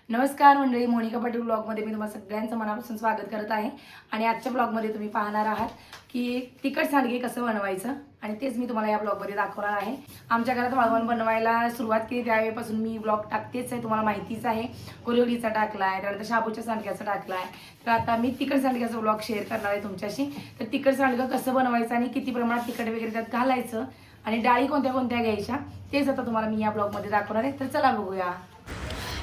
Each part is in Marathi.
नमस्कार मंडळी, मोनिका पाटील ब्लॉगमध्ये मी तुम्हाला सगळ्यांचं मनापासून स्वागत करत आहे. आणि आजच्या ब्लॉगमध्ये तुम्ही पाहणार आहात की तिखट सांडगे कसं बनवायचं, आणि तेच मी तुम्हाला या ब्लॉगमध्ये दाखवणार आहे. आमच्या घरात वाळवण बनवायला सुरुवात केली त्यावेळेपासून मी ब्लॉग टाकतेच आहे, तुम्हाला माहितीच आहे. कुरवडीचा टाकला आहे, त्यानंतर शाबूच्या सांडग्याचा टाकला आहे. तर आता मी तिखट सांडग्याचा ब्लॉग शेअर करणार आहे तुमच्याशी. तर तिखट सांडगं कसं बनवायचं आणि किती प्रमाणात तिखट वगैरे त्यात घालायचं आणि डाळी कोणत्या कोणत्या घ्यायच्या तेच आता तुम्हाला मी या ब्लॉगमध्ये दाखवणार आहे. तर चला बघूया.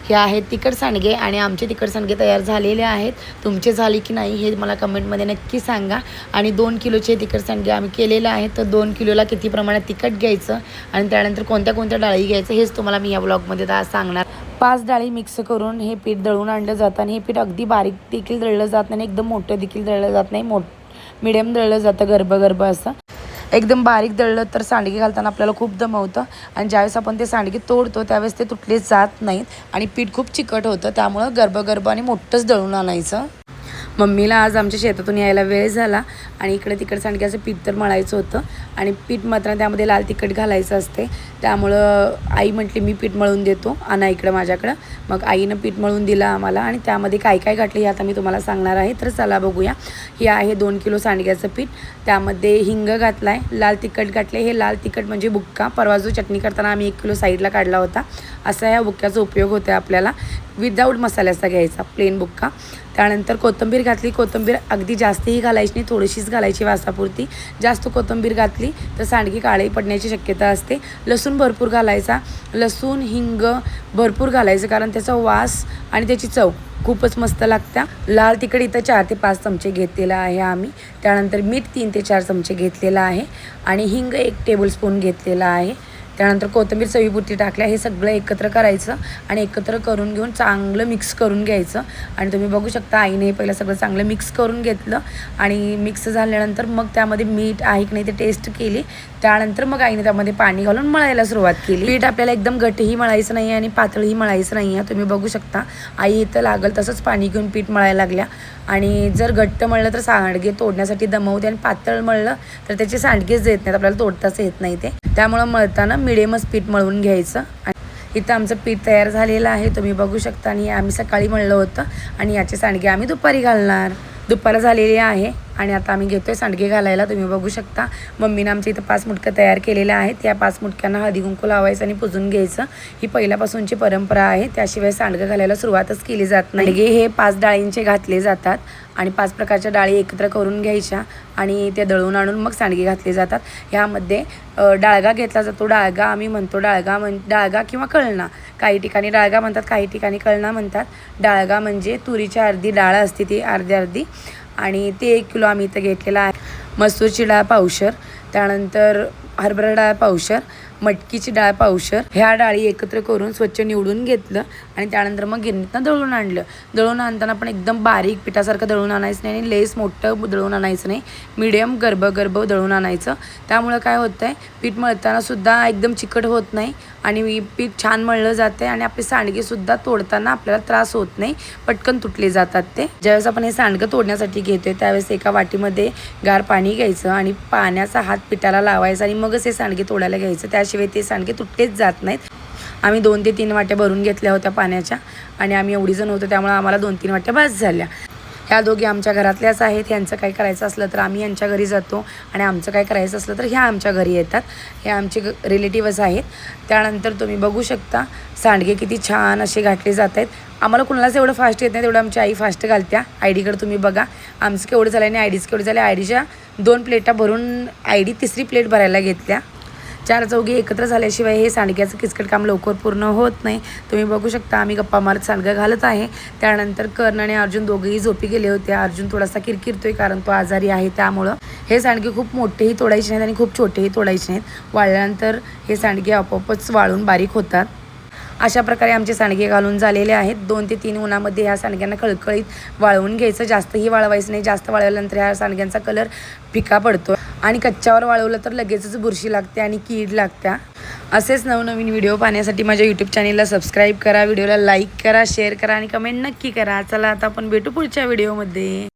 हे आहेत तिखट सांडगे आणि आमचे तिखट सांडगे तयार झालेले आहेत. तुमचे झाले की नाही हे मला कमेंटमध्ये नक्की सांगा. आणि 2 किलोचे तिखट सांडगे आम्ही केलेले आहेत. तर 2 किलोला किती प्रमाणात तिखट घ्यायचं आणि त्यानंतर कोणत्या कोणत्या डाळी घ्यायचं हेच तुम्हाला मी या ब्लॉगमध्ये सांगणार. 5 डाळी मिक्स करून हे पीठ दळून आणलं जातं आणि हे पीठ अगदी बारीक देखील दळलं जात नाही, एकदम मोठं देखील दळलं जात नाही, मिडियम दळलं जातं, गर्भ असं. एकदम बारीक दळलं तर सांडगे घालताना आपल्याला खूप दमवतं आणि ज्यावेळेस आपण ते सांडगे तोडतो त्यावेळेस ते तुटले जात नाहीत आणि पीठ खूप चिकट होतं. त्यामुळं गर्भ आणि मोठंच दळून आणायचं. मम्मीला आज आमच्या शेतातून यायला वेळ झाला आणि इकडे तिखट सांडग्याचं पीठ तर मळायचं होतं आणि पीठ मात्र त्यामध्ये लाल तिखट घालायचं असते. त्यामुळं आई म्हटली मी पीठ मळून देतो, आणा इकडं माझ्याकडं. मग आईनं पीठ मळून दिलं आम्हाला आणि त्यामध्ये काय काय घातलं हे आता मी तुम्हाला सांगणार आहे. तर चला बघूया. हे आहे 2 किलो सांडग्याचं पीठ. त्यामध्ये हिंग घातला आहे, लाल तिखट घातले. हे लाल तिखट म्हणजे बुक्का. परवा जो चटणी करताना आम्ही 1 किलो साईडला काढला होता, असा ह्या बुक्क्याचा उपयोग होतो आपल्याला. विदाऊट मसाल्याचा घ्यायचा, प्लेन बुक्का. त्यानंतर कोथिंबीर घातली. कोथिंबीर अगदी जास्तही घालायची नाही, थोडीशीच घालायची वासापुरती. जास्त कोथिंबीर घातली तर सांडगे काळे पडण्याची शक्यता असते. लसूण भरपूर घालायचा. लसूण हिंग भरपूर घालायचं कारण त्याचा वास आणि त्याची चव खूपच मस्त लागत्या. लाल तिखट इथं 4 ते 5 चमचे घेतलेला आहे आम्ही. त्यानंतर मीठ 3 ते 4 चमचे घेतलेला आहे आणि हिंग 1 टेबलस्पून घेतलेला आहे. त्यानंतर कोथिंबीर चवीपुरती टाकल्या. हे सगळं एकत्र करायचं आणि एकत्र करून घेऊन चांगलं मिक्स करून घ्यायचं. आणि तुम्ही बघू शकता आईने हे पहिलं सगळं चांगलं मिक्स करून घेतलं आणि मिक्स झाल्यानंतर मग त्यामध्ये मीठ आहे की नाही ते टेस्ट केली. त्यानंतर मग आईने त्यामध्ये पाणी घालून मळायला सुरुवात केली. पीठ आपल्याला एकदम घट्टही मळायचं नाही आणि पातळही मळायचं नाही आहे. तुम्ही बघू शकता आई इथं लागल तसंच पाणी घेऊन पीठ मळायला लागल्या. आणि जर घट्ट मळलं तर सांडगे तोडण्यासाठी दमवते आणि पातळ मळलं तर त्याचे सांडगेच येत नाहीत, आपल्याला तोडताच येत नाही ते. त्यामुळं मळताना मिडियमच पीठ मळून घ्यायचं. आणि इथं आमचं पीठ तयार झालेलं आहे, तुम्ही बघू शकता. आणि आम्ही सकाळी मळलं होतं आणि याचे सांडगे आम्ही दुपारी घालणार. दुपार झालेली आहे आणि आता आम्ही घेतोय सांडगे घालायला. तुम्ही बघू शकता मम्मीनं आमच्या इथं 5 मुटक्या तयार केलेल्या आहेत. त्या 5 मुटक्यांना हळदी कुंकू लावायचं आणि पुजून घ्यायचं. ही पहिल्यापासूनची परंपरा आहे, त्याशिवाय सांडगं घालायला सुरुवातच केली जात नाही. सांडगे हे 5 डाळींचे घातले जातात आणि 5 प्रकारच्या डाळी एकत्र करून घ्यायच्या आणि ते दळून आणून मग सांडगे घातले जातात. ह्यामध्ये डाळगा घेतला जातो. डाळगा आम्ही म्हणतो, डाळगा किंवा कळणा. काही ठिकाणी डाळगा म्हणतात, काही ठिकाणी कळणा म्हणतात. डाळगा म्हणजे तुरीची अर्धी डाळ असते ती अर्धी आणि ते 1 किलो आम्ही इथं घेतलेला आहे. मसूरची डाळ पावशर, त्यानंतर हरभरा डाळ पावशर, मटकीची डाळ पावशर. ह्या डाळी एकत्र करून स्वच्छ निवडून घेतलं आणि त्यानंतर मग गिरणीतनं दळून आणलं. दळून आणताना पण एकदम बारीक पिठासारखं दळून आणायचं नाही आणि लेस मोठं दळून आणायचं नाही, मिडियम गर्भ दळून आणायचं. त्यामुळं काय होतं आहे, पीठ मळतानासुद्धा एकदम चिकट होत नाही आणि पीठ छान मळलं जाते आणि आपले सांडगेसुद्धा तोडताना आपल्याला त्रास होत नाही, पटकन तुटले जातात ते. ज्यावेळेस आपण हे सांडगं तोडण्यासाठी घेतो आहे त्यावेळेस एका वाटीमध्ये गार पाणी घ्यायचं आणि पाण्याचा हात पिठाला लावायचा आणि मगच हे सांडगे तोडायला घ्यायचं, त्याशिवाय ते सांडगे तुटलेच जात नाहीत. आम्ही 2 ते 3 वाट्या भरून घेतल्या होत्या पाण्याच्या आणि आम्ही एवढी जण होतो त्यामुळे आम्हाला 2-3 वाट्या बस झाल्या. ह्या दोघी आमच्या घरातल्याच आहेत. ह्यांचं काय करायचं असलं तर आम्ही यांच्या घरी जातो आणि आमचं काय करायचं असलं तर ह्या आमच्या घरी येतात. हे आमचे रिलेटिव्हच आहेत. त्यानंतर तुम्ही बघू शकता सांडगे किती छान असे घातले जात आहेत. आम्हाला कुणालाच एवढं फास्ट येत नाही, तेवढं आमची आई फास्ट घालत्या. आयडीकडे तुम्ही बघा, आमचं केवढं झालं आणि आयडीचं केवढं झालं. आयडीच्या 2 प्लेटा भरून आयडी 3री प्लेट भरायला घेतल्या. 4 चौघी एकत्र झाल्याशिवाय हे सांडग्याचं किचकट काम लवकर पूर्ण होत नाही. तुम्ही बघू शकता आम्ही गप्पा मारत सांडगं घालत आहे. त्यानंतर कर्ण आणि अर्जुन दोघेही झोपी गेले होते. अर्जुन थोडासा किरकिरतोय कारण तो आजारी आहे. त्यामुळं हे सांडगे खूप मोठेही तोडायचे नाहीत आणि खूप छोटेही तोडायचे नाहीत. वाळल्यानंतर हे सांडगे आपोआपच वाळून बारीक होतात. अशा प्रकारे आमचे सांडगे घालून झालेले आहेत. 2 ते 3 उन्हामध्ये ह्या सांडग्यांना कळकळीत वाळवून घ्यायचं. जास्तही वाळवायचं नाही, जास्त वाळवल्यानंतर ह्या सांडग्यांचा कलर फिका पडतो आणि कच्च्यावर वाळवलं तर लगेचच बुरशी लागते आणि कीड लागत्या. असेच नवनवीन व्हिडिओ पाहण्यासाठी माझ्या यूट्यूब चॅनेलला सबस्क्राईब करा, व्हिडिओला लाईक करा, शेअर करा आणि कमेंट नक्की करा. चला आता आपण भेटू पुढच्या व्हिडिओमध्ये.